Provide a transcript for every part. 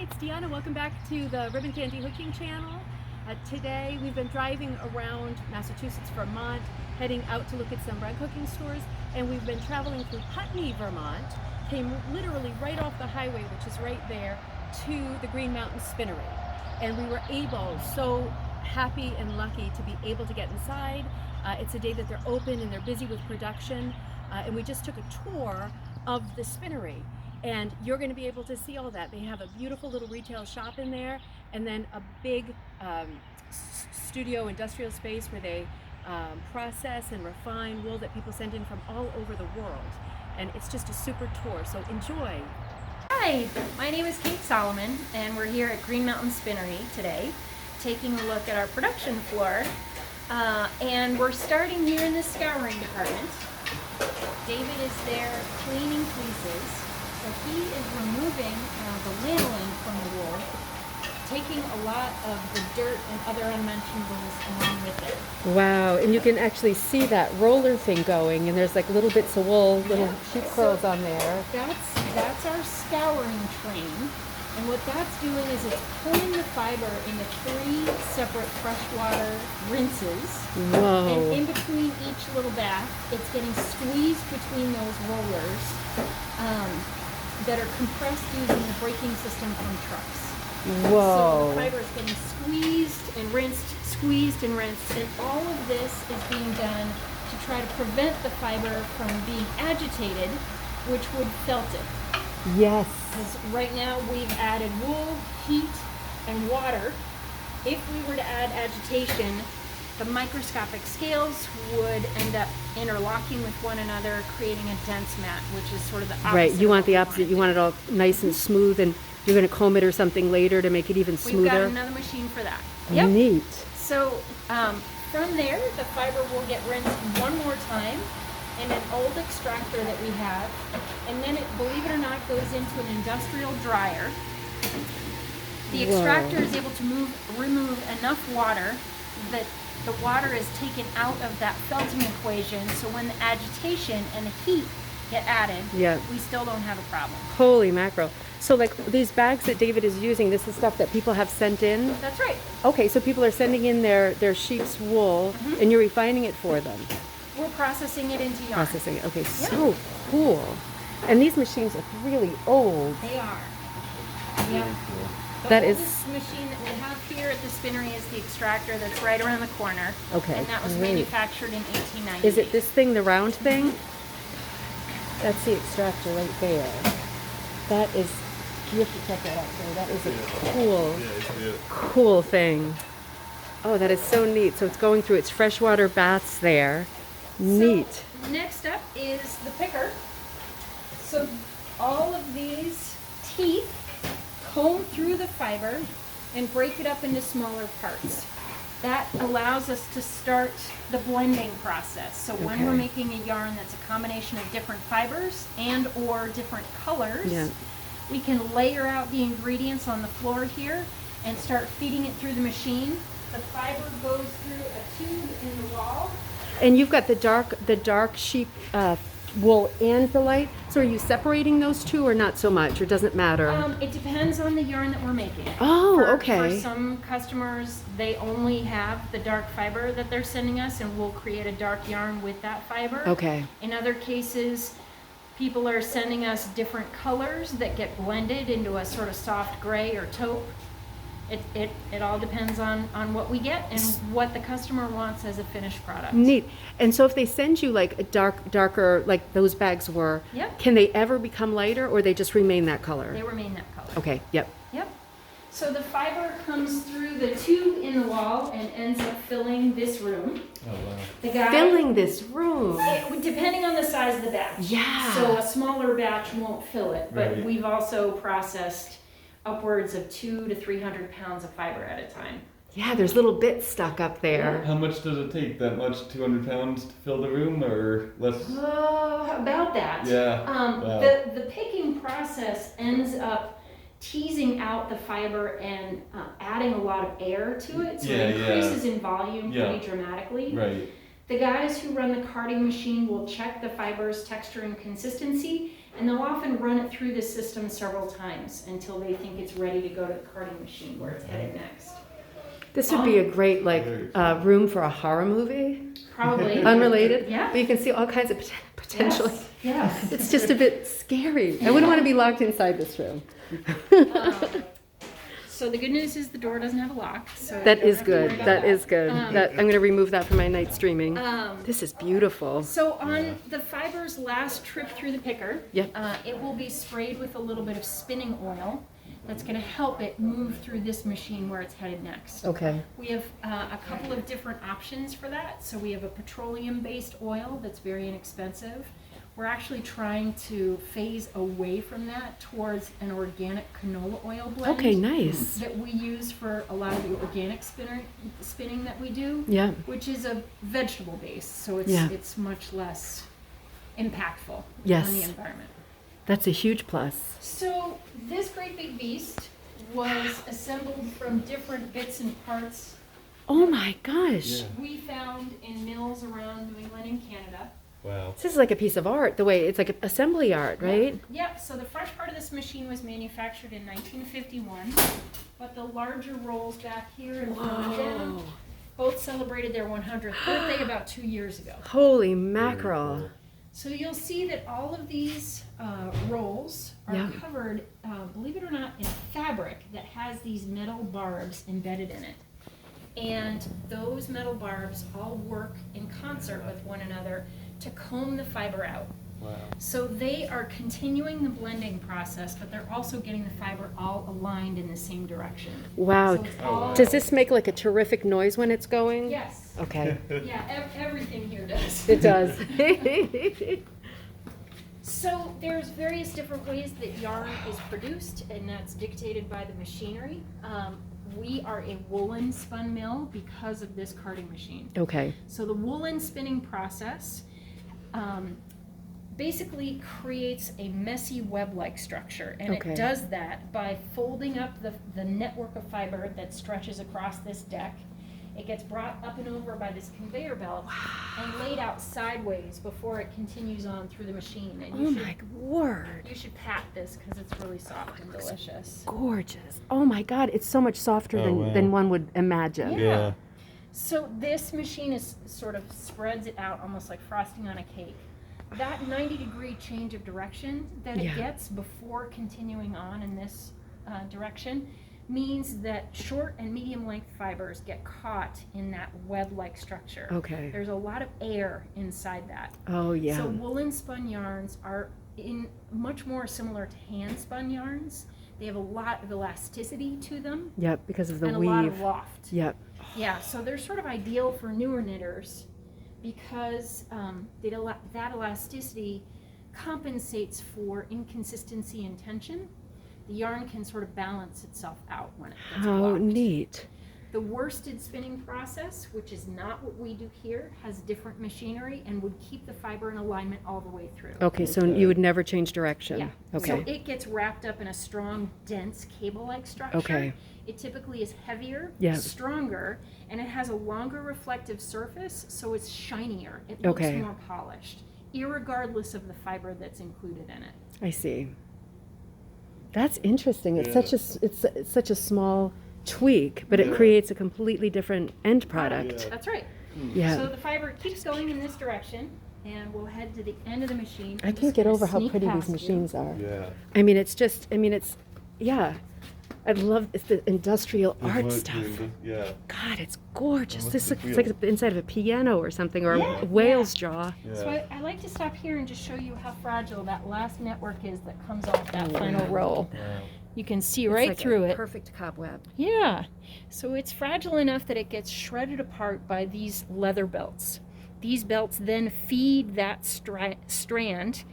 it's Deanna. Welcome back to the Ribbon Candy Hooking channel. Today we've been driving around Massachusetts, Vermont, heading out to look at some RugHooking stores, and we've been traveling through Putney, Vermont, came literally right off the highway, which is right there, to the Green Mountain Spinnery. And we were so happy and lucky to be able to get inside. It's a day that they're open and they're busy with production, and we just took a tour of the spinnery. And you're going to be able to see all that. They have a beautiful little retail shop in there, and then a big studio industrial space where they process and refine wool that people send in from all over the world. And it's just a super tour, so enjoy. Hi, my name is Kate Solomon, and we're here at Green Mountain Spinnery today, taking a look at our production floor. And we're starting here in the scouring department. David is there cleaning fleeces. So he is removing the lanolin from the wool, taking a lot of the dirt and other unmentionables along with it. Wow, and you can actually see that roller thing going, and there's like little bits of wool, little sheep curls on there. That's our scouring train, and what that's doing is it's pulling the fiber into 3 separate freshwater rinses. Whoa. And in between each little bath, it's getting squeezed between those rollers. That are compressed using the braking system from trucks. Whoa. So the fiber is getting squeezed and rinsed, and all of this is being done to try to prevent the fiber from being agitated, which would felt it. Yes. Because right now we've added wool, heat, and water. If we were to add agitation, the microscopic scales would end up interlocking with one another, creating a dense mat, which is sort of the opposite. Right, you want the opposite. You want it all nice and smooth, and you're going to comb it or something later to make it even smoother. We've got another machine for that. Yep. Neat. So from there, the fiber will get rinsed one more time in an old extractor that we have, and then it, believe it or not, goes into an industrial dryer. The extractor is able to remove enough water that the water is taken out of that felting equation, so when the agitation and the heat get added, we still don't have a problem. Holy mackerel. So like these bags that David is using, this is stuff that people have sent in? That's right. Okay, so people are sending in their sheep's wool, and you're refining it for them? We're processing it into yarn. Processing it, okay, so cool. And these machines are really old. They are. Yep. That is The machine that we have here at the spinnery is the extractor that's right around the corner. Okay, and that was great. manufactured in 1890. Is it this thing, the round thing? That's the extractor right there. That is, you have to check that out, so that is a cool thing. Oh, that is so neat. So it's going through its freshwater baths there. Neat. So next up is the picker. So all of these teeth comb through the fiber and break it up into smaller parts. That allows us to start the blending process. So when we're making a yarn that's a combination of different fibers and or different colors, we can layer out the ingredients on the floor here and start feeding it through the machine. The fiber goes through a tube in the wall. And you've got the dark sheep wool and the light. So are you separating those two or not so much, or does it matter? It depends on the yarn that we're making. Oh, For okay. some customers, they only have the dark fiber that they're sending us, and we'll create a dark yarn with that fiber. Okay. In other cases, people are sending us different colors that get blended into a sort of soft gray or taupe. It all depends on what we get and what the customer wants as a finished product. Neat. And so if they send you like a darker, like those bags were, can they ever become lighter, or they just remain that color? They remain that color. Okay, yep. So the fiber comes through the tube in the wall and ends up filling this room. Oh, wow. Filling this room? Depending on the size of the batch. Yeah. So a smaller batch won't fill it, but Right. we've also processed upwards of 200 to 300 pounds of fiber at a time. Yeah, there's little bits stuck up there. How much does it take? That much? 200 pounds to fill the room, or less? About that. Yeah. Wow. The picking process ends up teasing out the fiber and adding a lot of air to it, so it increases in volume pretty dramatically. Right. The guys who run the carding machine will check the fiber's texture and consistency And they'll often run it through the system several times until they think it's ready to go to the carding machine where it's headed next. This would be a great room for a horror movie. Probably. Unrelated. Yeah. But you can see all kinds of potential. Yes. It's just a bit scary. I wouldn't want to be locked inside this room. So the good news is the door doesn't have a lock. So you That don't is have to worry good. about That is good. I'm going to remove that from my night streaming. Um, This is beautiful. So on the fiber's last trip through the picker, Yep. it will be sprayed with a little bit of spinning oil that's going to help it move through this machine where it's headed next. Okay. We have a couple of different options for that. So we have a petroleum-based oil that's very inexpensive. We're actually trying to phase away from that towards an organic canola oil blend. Okay, nice. That we use for a lot of the organic spinning that we do. Yeah. Which is a vegetable base, so it's much less impactful Yes. on the environment. That's a huge plus. So this great big beast was assembled from different bits and parts Oh my gosh. Yeah. we found in mills around New England and Canada. Wow. This is like a piece of art, the way it's like assembly art, right? Yep, so the front part of this machine was manufactured in 1951, but the larger rolls back here in front of them Whoa. both celebrated their 100th birthday about 2 years ago. Holy mackerel. So you'll see that all of these rolls are Yeah. covered, believe it or not, in fabric that has these metal barbs embedded in it. And those metal barbs all work in concert with one another to comb the fiber out. Wow. So they are continuing the blending process, but they're also getting the fiber all aligned in the same direction. Wow. So it's all, Does this make like a terrific noise when it's going? Yes. Okay. Yeah, everything here does. It does. So there's various different ways that yarn is produced, and that's dictated by the machinery. We are a woolen spun mill because of this carding machine. Okay. So the woolen spinning process basically creates a messy web-like structure, and Okay. it does that by folding up the network of fiber that stretches across this deck. It gets brought up and over by this conveyor belt and laid out sideways before it continues on through the machine. And Oh my word. you should pat this because it's really soft and delicious. Gorgeous. Oh my God. It's so much softer Oh, than, wow. than one would imagine. Yeah. So this machine is sort of spreads it out almost like frosting on a cake. That 90-degree change of direction that it Yeah. gets before continuing on in this direction means that short and medium length fibers get caught in that web-like structure. Okay. There's a lot of air inside that. Oh yeah. So woolen spun yarns are much more similar to hand spun yarns. They have a lot of elasticity to them Yep, because of the and weave. a lot of loft. Yep. Yeah, so they're sort of ideal for newer knitters because that elasticity compensates for inconsistency in tension. The yarn can sort of balance itself out when it gets How blocked. neat. The worsted spinning process, which is not what we do here, has different machinery and would keep the fiber in alignment all the way through. Okay, so you would never change direction. Yeah. Okay. So it gets wrapped up in a strong, dense cable-like structure. Okay. It typically is heavier, Yeah. stronger, and it has a longer reflective surface, so it's shinier. It looks Okay. more polished, irregardless of the fiber that's included in it. I see. That's interesting. It's Yeah. it's such a small tweak, but it Yeah. creates a completely different end product. Yeah. That's right. Yeah. So the fiber keeps going in this direction, and we'll head to the end of the machine. I I'm can't just get gonna over how sneak pretty these past you. machines are. Yeah. I mean, it's yeah. I love it's the industrial It art was stuff. really- Yeah. God, it's gorgeous. Almost This a looks it's like wheel. the inside of a piano or something, or Yeah, a whale's jaw. Yeah. So I like to stop here and just show you how fragile that last network is that comes off that Oh, final wow. roll. Wow. You can see It's right like through a it. Perfect cobweb. Yeah. So it's fragile enough that it gets shredded apart by these leather belts. These belts then feed that strand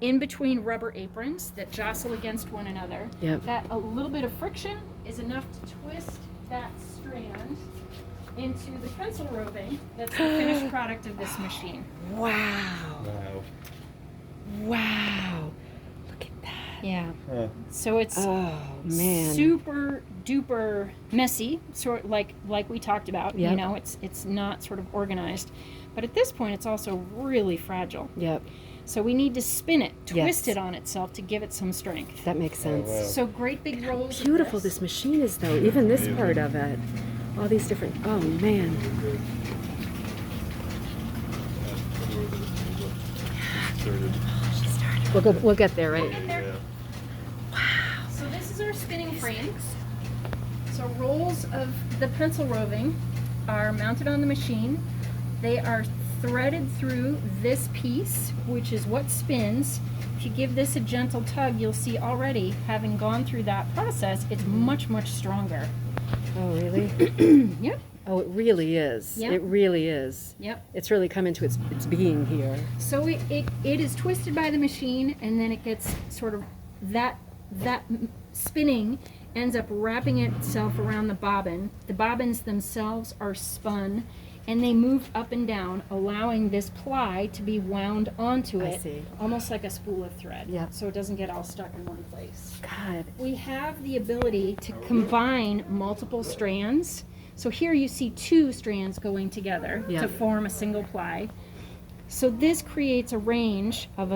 in between rubber aprons that jostle against one another. Yep. That a little bit of friction is enough to twist that strand into the pencil roving that's the finished product of this machine. Wow. Wow. Wow. Look at that. Yeah. Huh. So it's Oh man. super duper messy, sort like we talked about. Yep. You know, it's not sort of organized, but at this point, it's also really fragile. Yep. So we need to spin it, twist Yes. it on itself to give it some strength. That makes sense. wow. So great big rolls. Beautiful of this machine is, though. Even this part of it. All these different. Oh man. We'll get there, right? So this is our spinning frame. So rolls of the pencil roving are mounted on the machine. They are threaded through this piece, which is what spins. If you give this a gentle tug, you'll see already, having gone through that process, it's much, much stronger. Oh really? Yep, Oh, it really is. Yep. It really is. yep. It's really come into its being here. So it is twisted by the machine, and then it gets sort of that spinning ends up wrapping itself around the bobbin. The bobbins themselves are spun, and they move up and down, allowing this ply to be wound onto I it, see. almost like a spool of thread. Yeah. So it doesn't get all stuck in one place. God. We have the ability to combine multiple strands. So here you see two strands going together Yeah. to form a single ply. So this creates a range of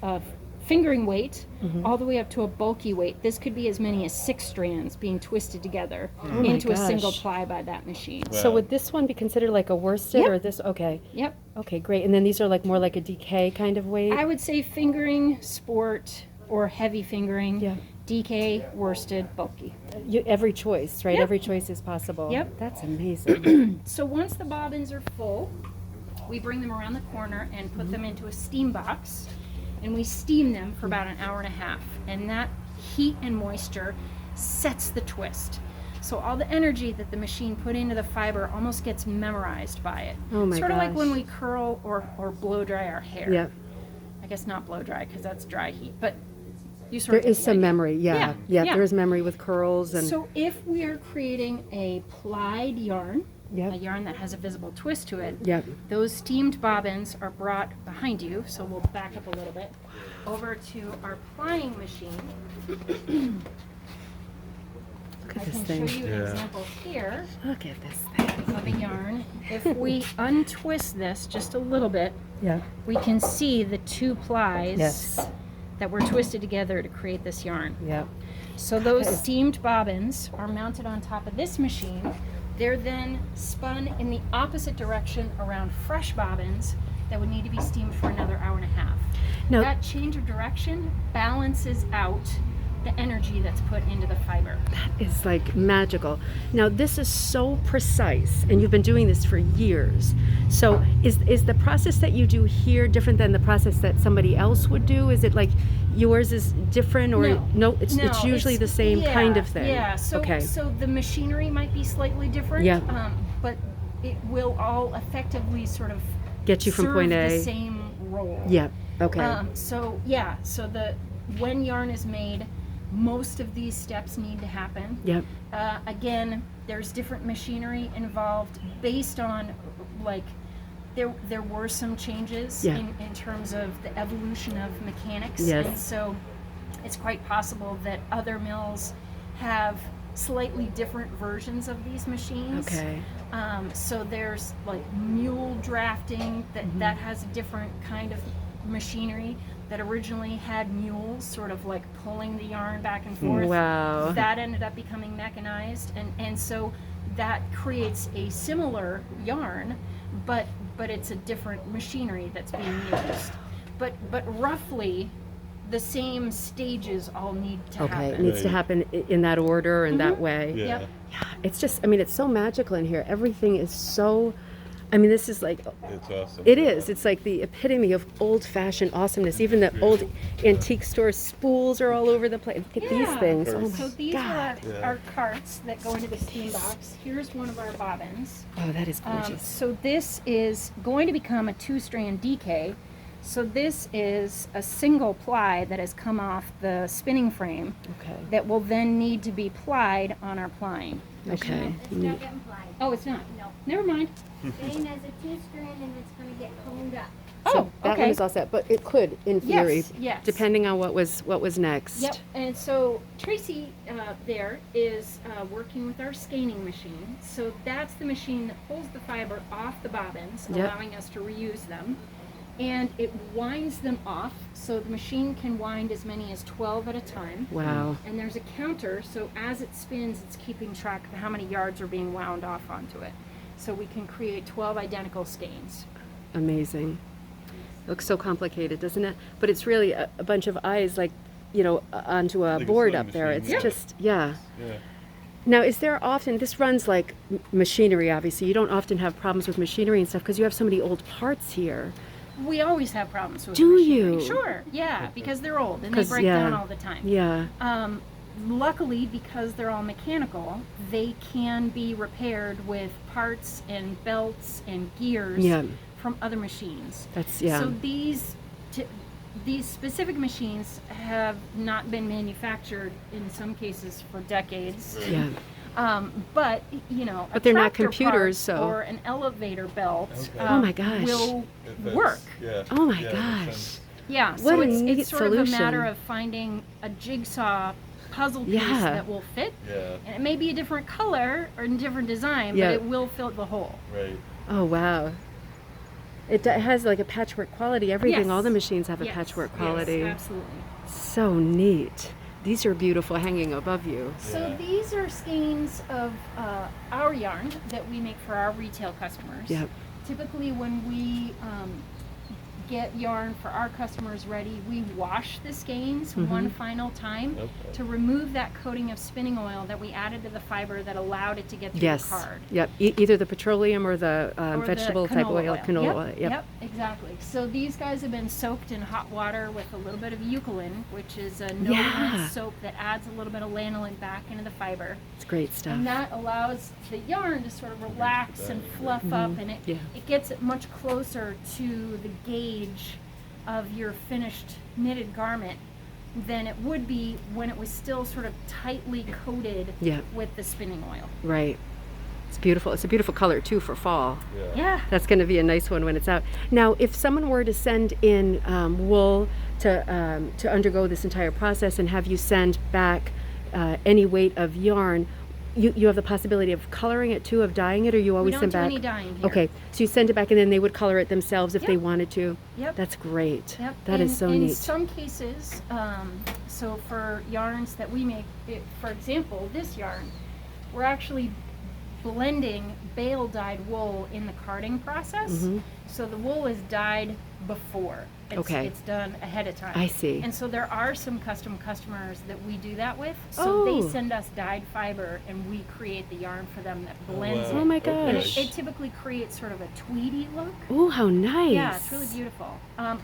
of fingering weight all the way up to a bulky weight. This could be as many as 6 strands being twisted together my into a single gosh. ply by that machine. Wow. So would this one be considered like a worsted Yep. or this? Okay. Yep. Okay, great. And then these are like more like a DK kind of weight? I would say fingering, sport, or heavy fingering. Yeah. DK, worsted, bulky. Every choice, right? Yep. Every choice is possible. Yep. That's amazing. So once the bobbins are full, we bring them around the corner and put them into a steam box, and we steam them for about an hour and a half. And that heat and moisture sets the twist. So all the energy that the machine put into the fiber almost gets memorized by it. Oh my Sort of like gosh. when we curl or blow dry our hair. Yeah. I guess not blow dry because that's dry heat, but you There sort of is get the some idea. memory. Yeah. Yeah. There is memory with curls and So if we are creating a plied yarn, Yep. a yarn that has a visible twist to it, Yep. those steamed bobbins are brought behind you, so we'll back up a little bit, over to our plying machine. Look I at this can thing. show you an Yeah. example here Look at this thing. of a yarn. If we untwist this just a little bit, Yeah. we can see the 2 plies Yes. that were twisted together to create this yarn. Yep. So those That is- steamed bobbins are mounted on top of this machine. They're then spun in the opposite direction around fresh bobbins that would need to be steamed for another hour and a half. Now, That change of direction balances out the energy that's put into the fiber. is like magical. Now this is so precise, and you've been doing this for years. So is the process that you do here different than the process that somebody else would do? Is it like yours is different, or it's usually the same kind of thing? Yeah. So okay. so the machinery might be slightly different. Yeah. But it will all effectively sort of Get you from serve point the A. same role. Yeah. Okay. So when yarn is made, most of these steps need to happen. Yep. Again, there's different machinery involved based on, like, there were some changes Yeah. in terms of the evolution of mechanics. Yes. And so it's quite possible that other mills have slightly different versions of these machines. Okay. So there's like mule drafting that has a different kind of machinery that originally had mules sort of like pulling the yarn back and forth. Wow. That ended up becoming mechanized, and so that creates a similar yarn, but it's a different machinery that's being used. But roughly the same stages all need to Okay. It happen. needs to happen in that order and that way. Yeah. Yep. Yeah. It's just. I mean, it's so magical in here. Everything is so. I mean, this is like. It's awesome. It is. It's like the epitome of old-fashioned awesomeness. Even the old antique store spools are all over the place. Look at these Yeah. things. Oh So my these God. are our carts that go into the steam box. Here's one of our bobbins. Oh, that is gorgeous. So this is going to become a 2-strand DK. So this is a single ply that has come off the spinning frame Okay. that will then need to be plied on our plying. Okay. It's not getting plied. Oh, it's not? No. Never mind. Getting as a 2-strand and it's gonna get honed up. So Oh, that okay. one is all set, but it could, in theory, Yes, yes. depending on what was next. Yep, and so Tracy there is working with our scanning machine. So that's the machine that pulls the fiber off the bobbins, Yep. allowing us to reuse them. and it winds them off, so the machine can wind as many as 12 at a time. Wow. And there's a counter, so as it spins, it's keeping track of how many yards are being wound off onto it. So we can create 12 identical skeins. Amazing. Looks so complicated, doesn't it? But it's really a bunch of eyes, like, you know, onto a Like a board sewing up there. machine, It's yeah. just, yeah. Yeah. Now, is there often, this runs like machinery, obviously. You don't often have problems with machinery and stuff because you have so many old parts here. We always have problems with Do machinery. you? Sure, yeah, because they're old and they 'Cause, break yeah. down all the time. Yeah. Luckily, because they're all mechanical, they can be repaired with parts and belts and gears Yeah. from other machines. That's, yeah. So these specific machines have not been manufactured in some cases for decades. Right. Yeah. But you know, But a they're not tractor computers, part so- or an elevator belt Okay. Oh my gosh. will If that's- work. Yeah. Oh my Yeah, that makes gosh. sense. Yeah, What so a it's neat sort of a matter solution. of finding a jigsaw puzzle piece Yeah. that will fit. Yeah. And it may be a different color or a different design, Yeah. but it will fill the hole. Right. Oh, wow. It has like a patchwork quality. Everything, Yes. all the machines have a Yes, patchwork quality. Yes, absolutely. So neat. These are beautiful hanging above you. So Yeah. these are skeins of our yarn that we make for our retail customers. Yep. Typically when we get yarn for our customers ready, we wash the skeins one final time Okay. to remove that coating of spinning oil that we added to the fiber that allowed it to get through Yes. the card. Yep. Either the petroleum or the Or the vegetable type canola oil, canola Yep, oil. Yep. exactly. So these guys have been soaked in hot water with a little bit of eucalyptin, which is a Yeah. no-rinse soap that adds a little bit of lanolin back into the fiber. It's great stuff. And that allows the yarn to sort of relax and fluff up, and Yeah. it gets it much closer to the gauge of your finished knitted garment than it would be when it was still sort of tightly coated Yeah. with the spinning oil. Right. It's beautiful. It's a beautiful color too for fall. Yeah. Yeah. That's going to be a nice one when it's out. Now, if someone were to send in wool to undergo this entire process and have you send back any weight of yarn, you have the possibility of coloring it too, of dyeing it, or you We always don't send do back? any dyeing here. Okay, so you send it back and then they would color it themselves if they Yep. wanted to. Yep. That's great. Yep. That is so in neat. some cases, so for yarns that we make, for example, this yarn, we're actually blending bale dyed wool in the carding process. Mhm. So the wool is dyed before. Okay. It's done ahead of time. I see. And so there are some custom customers that we do that with. So they Oh. send us dyed fiber and we create the yarn for them that blends wow. Oh my it. And gosh. it typically creates sort of a tweedy look. Oh, how nice. Yeah, it's really beautiful.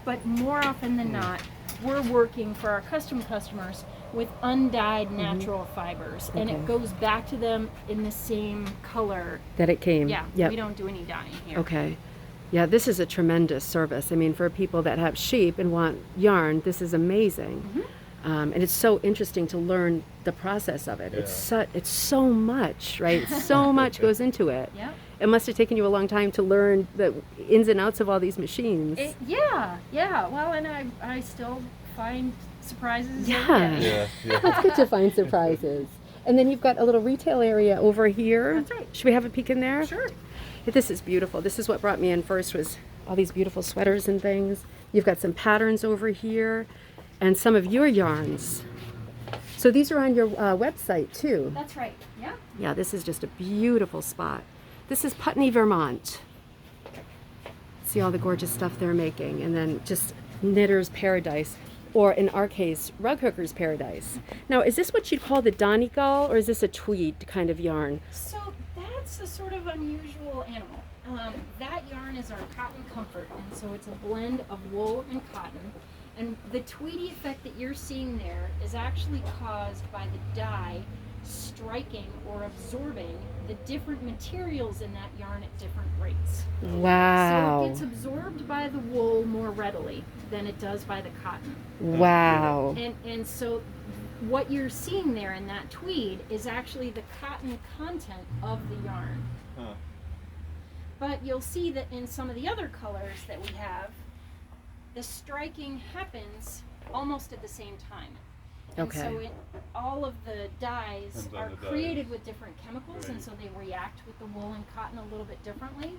But more often than not, we're working for our custom customers with undyed natural fibers, and Okay. it goes back to them in the same color. That it came. Yeah, Yep. we don't do any dyeing here. Okay. Yeah, this is a tremendous service. I mean, for people that have sheep and want yarn, this is amazing. Mm-hmm. And it's so interesting to learn the process of it. Yeah. It's so much, right? So much goes into it. Yep. It must have taken you a long time to learn the ins and outs of all these machines. Yeah. Well, and I still find surprises. Yeah. every day. Yeah. Yeah. It's good to find surprises. And then you've got a little retail area over here. That's right. Should we have a peek in there? Sure. This is beautiful. This is what brought me in first, was all these beautiful sweaters and things. You've got some patterns over here and some of your yarns. So these are on your website too. That's right. Yeah. Yeah, this is just a beautiful spot. This is Putney, Vermont. See all the gorgeous stuff they're making, and then just knitter's paradise, or in our case, rug hooker's paradise. Now, is this what you'd call the Donegal, or is this a tweed kind of yarn? So that's a sort of unusual animal. That yarn is our cotton comfort, and so it's a blend of wool and cotton. And the tweedy effect that you're seeing there is actually caused by the dye striking or absorbing the different materials in that yarn at different rates. So Wow. it gets absorbed by the wool more readily than it does by the cotton. Wow. And so what you're seeing there in that tweed is actually the cotton content of the yarn. Huh. But you'll see that in some of the other colors that we have, the striking happens almost at the same time. And Okay. so all of the dyes Depends on are the dye. created with different chemicals, and Right. so they react with the wool and cotton a little bit differently.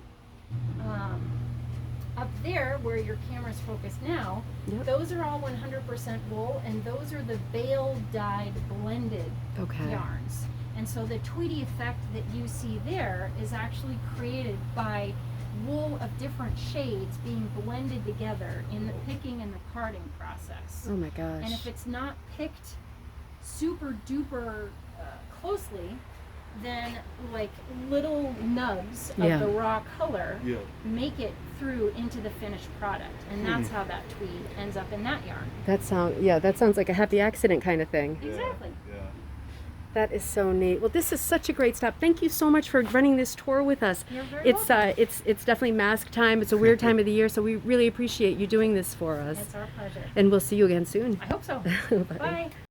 Up there, where your camera's focused now, Yep. those are all 100% wool, and those are the bale dyed blended Okay. yarns. And so the tweedy effect that you see there is actually created by wool of different shades being blended together in the picking and the carding process. Oh my gosh. And if it's not picked super duper closely, then like little nubs Yeah. of the raw color Yeah. make it through into the finished product, and that's how that tweed ends up in that yarn. That sounds like a happy accident kind of thing. Exactly. Yeah. That is so neat. Well, this is such a great stop. Thank you so much for running this tour with us. You're very welcome. It's definitely mask time. It's a weird time of the year, so we really appreciate you doing this for us. It's our pleasure. And we'll see you again soon. I hope so. Bye. Bye.